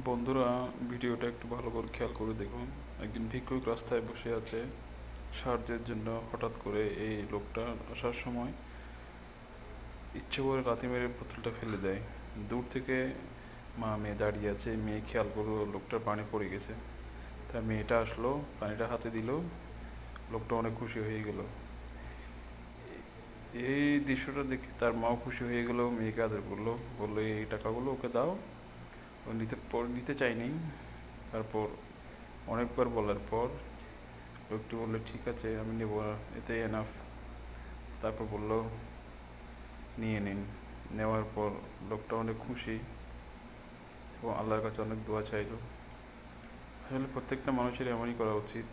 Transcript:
বন্ধুরা, ভিডিওটা একটু ভালো করে খেয়াল করে দেখুন। একজন ভিক্ষুক রাস্তায় বসে আছে সাহায্যের জন্য। হঠাৎ করে এই লোকটা আসার সময় ইচ্ছে করে লাথি মেরে বোতলটা ফেলে দেয়। দূর থেকে মা মেয়ে দাঁড়িয়ে আছে, মেয়ে খেয়াল করলো লোকটার পানি পড়ে গেছে। তার মেয়েটা আসলো, পানিটা হাতে দিল, লোকটা অনেক খুশি হয়ে গেল। এই দৃশ্যটা দেখে তার মাও খুশি হয়ে গেল, মেয়েকে আদর করলো, বললো এই টাকাগুলো ওকে দাও। ও নিতে চায়নি। তারপর অনেকবার বলার পর লোকটি বললো ঠিক আছে আমি নেব না, এতেই এনাফ। তারপর বললো নিয়ে নিন। নেওয়ার পর লোকটা অনেক খুশি এবং আল্লাহর কাছে অনেক দোয়া চাইলো। আসলে প্রত্যেকটা মানুষের এমনই করা উচিত।